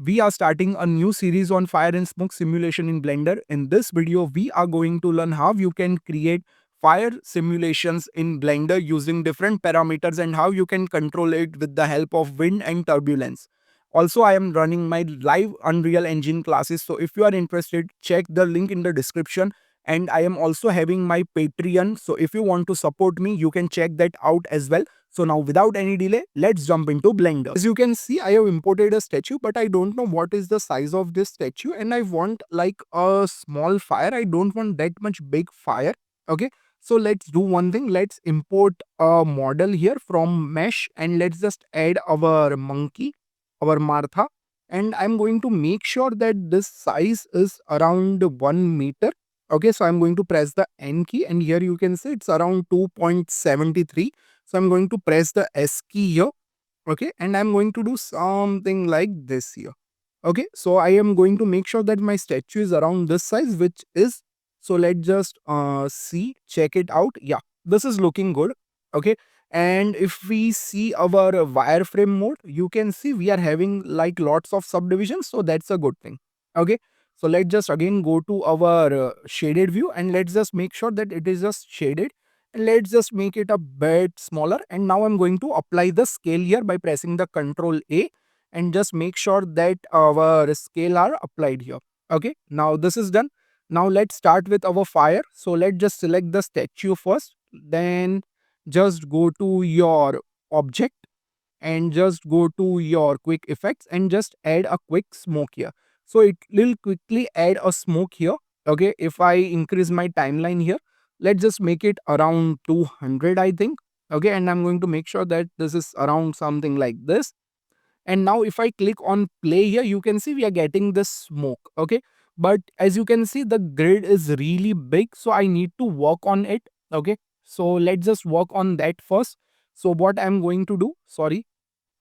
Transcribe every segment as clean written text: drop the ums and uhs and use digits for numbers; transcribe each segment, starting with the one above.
We are starting a new series on fire and smoke simulation in Blender. In this video, we are going to learn how you can create fire simulations in Blender using different parameters and how you can control it with the help of wind and turbulence. Also, I am running my live Unreal Engine classes. So if you are interested, check the link in the description. And I am also having my Patreon. So if you want to support me, you can check that out as well. So now without any delay, let's jump into Blender. As you can see, I have imported a statue, but I don't know what is the size of this statue and I want like a small fire. I don't want that much big fire. Okay. So let's do one thing. Let's import a model here from mesh and let's just add our monkey, our Martha. And I'm going to make sure that this size is around 1 meter. Okay, so I'm going to press the N key and here you can see it's around 2.73. So I'm going to press the S key here. Okay, and I'm going to do something like this here. Okay, so I am going to make sure that my statue is around this size, which is, so let's just see, check it out. Yeah, this is looking good. Okay, and if we see our wireframe mode, you can see we are having like lots of subdivisions, so that's a good thing. Okay, so let's just again go to our shaded view and let's just make sure that it is just shaded and let's just make it a bit smaller. And now I'm going to apply the scale here by pressing the Ctrl A and just make sure that our scale are applied here. Okay, now this is done. Now let's start with our fire. So let's just select the statue first, then just go to your object and just go to your quick effects and just add a quick smoke here. So it will quickly add a smoke here. Okay, if I increase my timeline here, let's just make it around 200, I think. Okay, and I'm going to make sure that this is around something like this. And now if I click on play here, you can see we are getting this smoke. Okay, but as you can see, the grid is really big, so I need to work on it. Okay, so let's just work on that first. So what I'm going to do, sorry,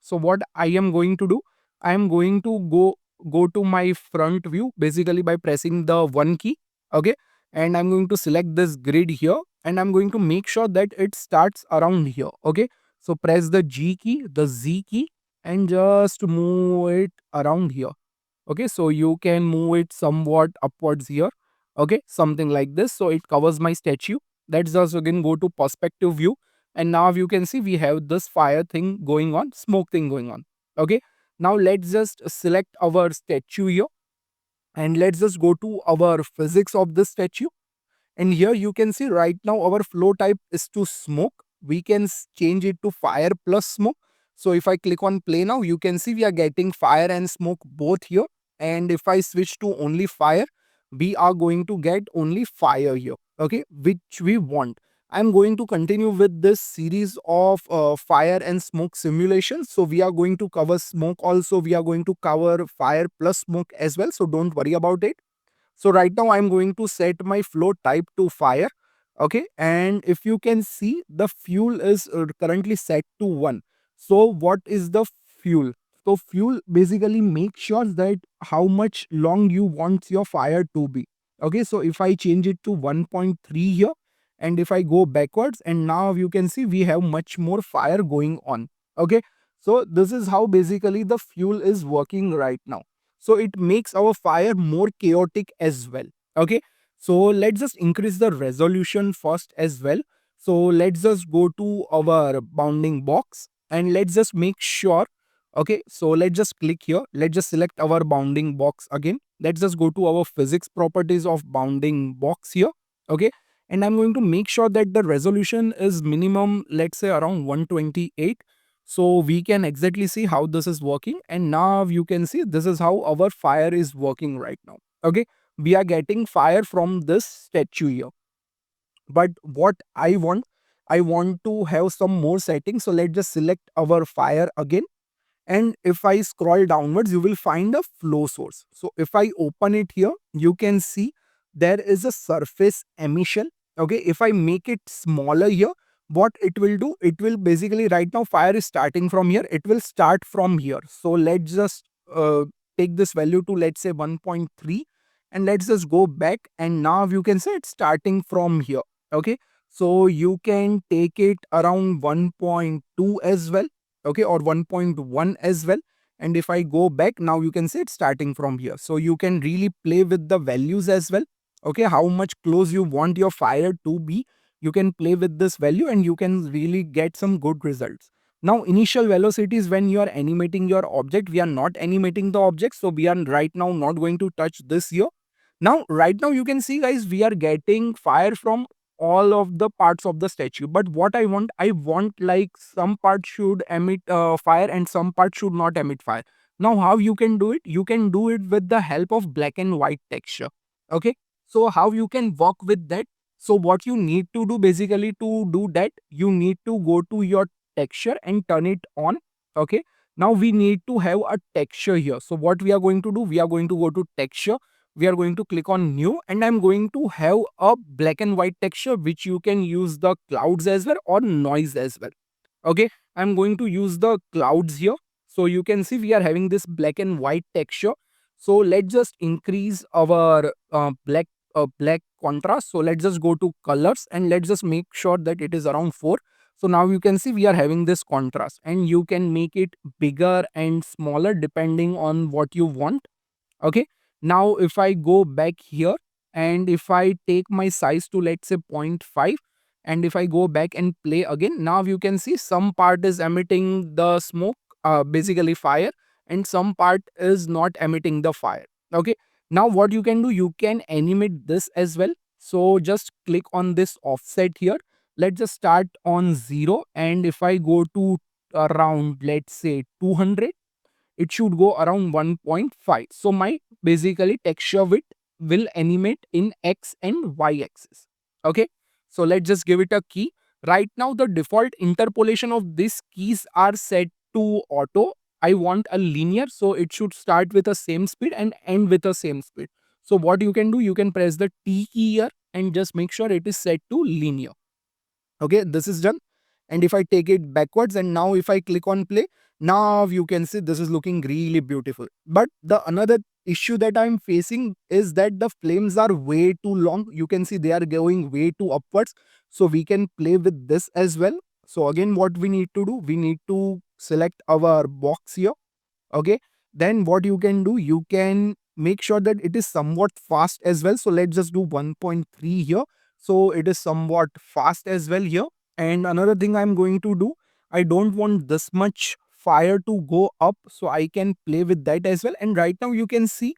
so what I am going to do, I am going to go to my front view basically by pressing the 1 key. Okay, and I'm going to select this grid here and I'm going to make sure that it starts around here. Okay, so press the G key, the Z key, and just move it around here. Okay, so you can move it somewhat upwards here. Okay, something like this, so it covers my statue. Let's just again go to perspective view and now you can see we have this fire thing going on, smoke thing going on. Okay, now let's just select our statue here and let's just go to our physics of this statue. And here you can see right now our flow type is to smoke. We can change it to fire plus smoke. So if I click on play now, you can see we are getting fire and smoke both here. And if I switch to only fire, we are going to get only fire here. Okay, which we want. I'm going to continue with this series of fire and smoke simulations. So we are going to cover smoke also. We are going to cover fire plus smoke as well. So don't worry about it. So right now I'm going to set my flow type to fire. Okay, and if you can see, the fuel is currently set to 1. So what is the fuel? So fuel basically makes sure that how much long you want your fire to be. Okay, so if I change it to 1.3 here and if I go backwards, and now you can see we have much more fire going on. Okay, so this is how basically the fuel is working right now. So it makes our fire more chaotic as well. Okay, so let's just increase the resolution first as well. So let's just go to our bounding box and let's just make sure. Okay, so let's just click here, let's just select our bounding box again. Let's just go to our physics properties of bounding box here. Okay, and I'm going to make sure that the resolution is minimum, let's say around 128, so we can exactly see how this is working. And now you can see this is how our fire is working right now. Okay, we are getting fire from this statue here. But what I want to have some more settings. So let's just select our fire again. And if I scroll downwards, you will find a flow source. So if I open it here, you can see there is a surface emission. Okay, if I make it smaller here, what it will do, it will basically, right now fire is starting from here, it will start from here. So let's just take this value to, let's say 1.3, and let's just go back and now you can say it's starting from here. Okay, so you can take it around 1.2 as well. Okay, or 1.1 as well. And if I go back, now you can see it's starting from here. So you can really play with the values as well. Okay, how much close you want your fire to be, you can play with this value and you can really get some good results. Now initial velocity is when you are animating your object. We are not animating the object, so we are right now not going to touch this here. Now right now you can see guys, we are getting fire from all of the parts of the statue. But what I want like some part should emit fire and some part should not emit fire. Now how you can do it? You can do it with the help of black and white texture. Okay, so how you can work with that? So what you need to do, basically to do that, you need to go to your texture and turn it on. Okay, now we need to have a texture here. So what we are going to do, we are going to go to texture, we are going to click on new, and I'm going to have a black and white texture, which you can use the clouds as well or noise as well. Okay, I'm going to use the clouds here. So you can see we are having this black and white texture. So let's just increase our black contrast. So let's just go to colors and let's just make sure that it is around 4. So now you can see we are having this contrast, and you can make it bigger and smaller depending on what you want. Okay, now if I go back here and if I take my size to let's say 0.5, and if I go back and play again, now you can see some part is emitting the smoke, basically fire, and some part is not emitting the fire. Okay, now what you can do, you can animate this as well. So just click on this offset here. Let's just start on 0, and if I go to around let's say 200, it should go around 1.5. So my basically texture width will animate in X and Y axis. Okay, so let's just give it a key. Right now the default interpolation of these keys are set to auto. I want a linear, so it should start with the same speed and end with the same speed. So what you can do, you can press the T key here and just make sure it is set to linear. Okay, this is done. And if I take it backwards and now if I click on play, now you can see this is looking really beautiful. But the another issue that I'm facing is that the flames are way too long. You can see they are going way too upwards. So we can play with this as well. So again, what we need to do, we need to select our box here. Okay, then what you can do, you can make sure that it is somewhat fast as well. So let's just do 1.3 here. So it is somewhat fast as well here. And another thing I'm going to do, I don't want this much fire to go up, so I can play with that as well. And right now you can see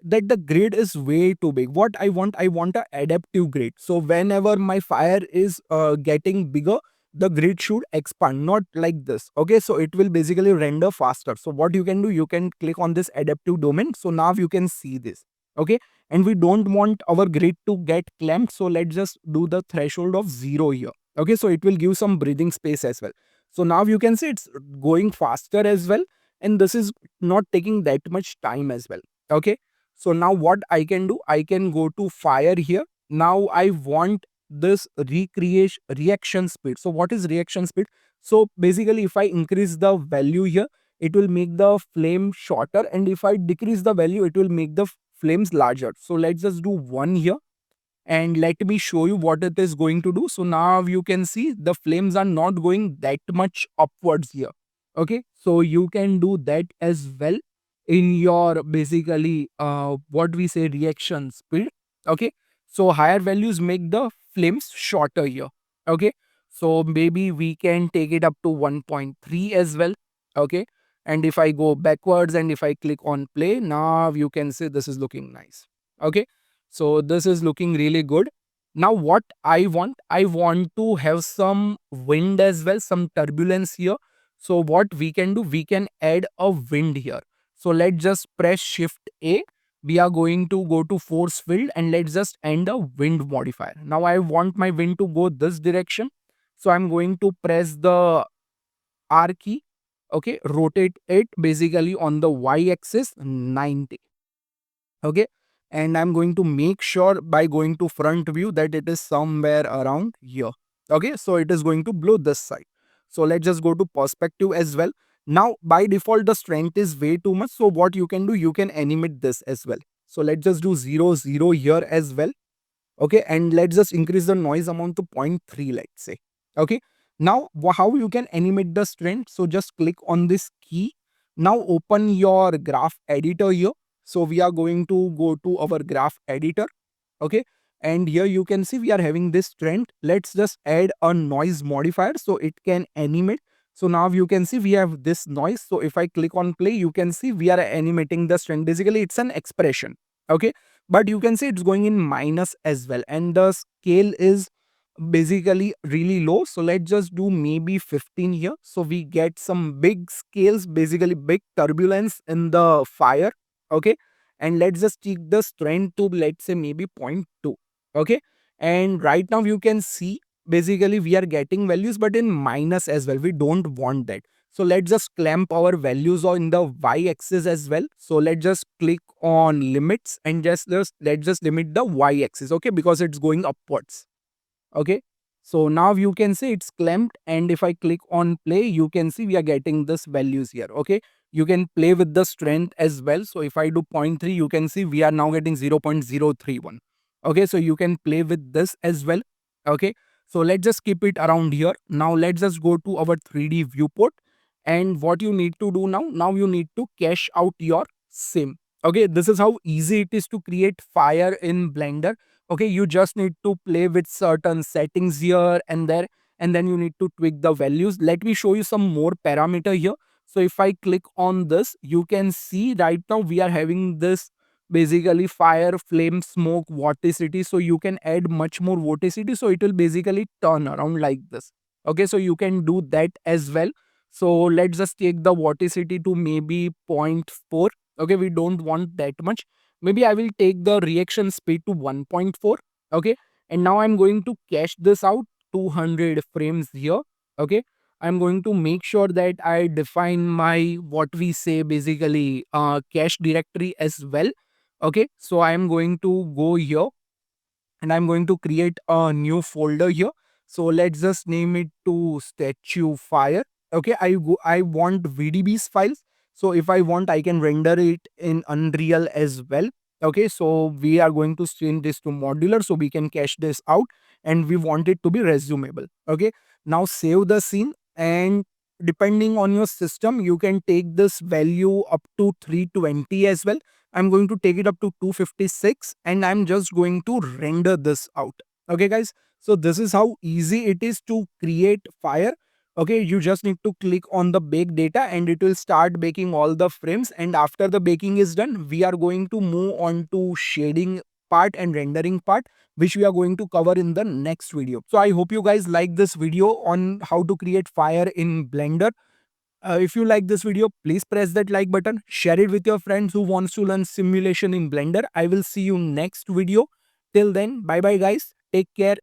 that the grid is way too big. What I want a adaptive grid. So whenever my fire is getting bigger, the grid should expand, not like this. Okay, so it will basically render faster. So what you can do, you can click on this adaptive domain. So now you can see this. Okay, and we don't want our grid to get clamped, so let's just do the threshold of 0 here. Okay, so it will give some breathing space as well. So now you can see it's going faster as well, and this is not taking that much time as well. Okay, so now what I can do, I can go to fire here. Now I want this recreation reaction speed. So what is reaction speed? So basically if I increase the value here, it will make the flame shorter, and if I decrease the value, it will make the flames larger. So let's just do 1 here and let me show you what it is going to do. So now you can see the flames are not going that much upwards here. Okay, so you can do that as well in your basically what we say reaction speed. Okay, so higher values make the flames shorter here. Okay, so maybe we can take it up to 1.3 as well. Okay, and if I go backwards and if I click on play, now you can see this is looking nice. Okay, so this is looking really good. Now what I want to have some wind as well, some turbulence here. So what we can do, we can add a wind here. So let's just press Shift A. We are going to go to force field and let's just end a wind modifier. Now I want my wind to go this direction. So I'm going to press the R key. Okay, rotate it basically on the Y axis 90. Okay, and I'm going to make sure by going to front view that it is somewhere around here. Okay, so it is going to blow this side. So let's just go to perspective as well. Now by default the strength is way too much, so what you can do, you can animate this as well. So let's just do 0 0 here as well. Okay, and let's just increase the noise amount to 0.3, let's say. Okay, now how you can animate the strength? So just click on this key. Now open your graph editor here. So we are going to go to our graph editor. Okay, and here you can see we are having this trend. Let's just add a noise modifier so it can animate. So now you can see we have this noise. So if I click on play, you can see we are animating the trend. Basically it's an expression. Okay, but you can see it's going in minus as well, and the scale is basically really low. So let's just do maybe 15 here, so we get some big scales, basically big turbulence in the fire. Okay, and let's just take the strength to, let's say, maybe zero point 0.2. Okay, and right now you can see basically we are getting values but in minus as well. We don't want that. So let's just clamp our values on the y-axis as well. So let's just click on limits and let's just limit the y-axis. Okay, because it's going upwards. Okay, so now you can see it's clamped, and if I click on play, you can see we are getting this values here. Okay, you can play with the strength as well. So if I do 0.3, you can see we are now getting 0.031. Okay, so you can play with this as well. Okay, so let's just keep it around here. Now let's just go to our 3D viewport, and what you need to do now you need to cache out your sim. Okay, this is how easy it is to create fire in Blender. Okay, you just need to play with certain settings here and there, and then you need to tweak the values. Let me show you some more parameter here. So if I click on this, you can see right now we are having this basically fire, flame, smoke, vorticity. So you can add much more vorticity, so it will basically turn around like this. Okay, so you can do that as well. So let's just take the vorticity to maybe zero point 0.4. Okay, we don't want that much. Maybe I will take the reaction speed to 1.4. Okay, and now I'm going to cache this out 200 frames here. Okay, I'm going to make sure that I define my, what we say, basically cache directory as well. Okay, so I'm going to go here and I'm going to create a new folder here. So let's just name it to statue fire. Okay, I want VDBs files. So if I want, I can render it in Unreal as well. Okay, so we are going to change this to modular so we can cache this out, and we want it to be resumable. Okay, now save the scene, and depending on your system, you can take this value up to 320 as well. I'm going to take it up to 256, and I'm just going to render this out. Okay, guys. So this is how easy it is to create fire. Okay, you just need to click on the bake data and it will start baking all the frames. And after the baking is done, we are going to move on to shading part and rendering part, which we are going to cover in the next video. So I hope you guys like this video on how to create fire in Blender. If you like this video, please press that like button, share it with your friends who wants to learn simulation in Blender. I will see you next video. Till then, bye bye guys. Take care.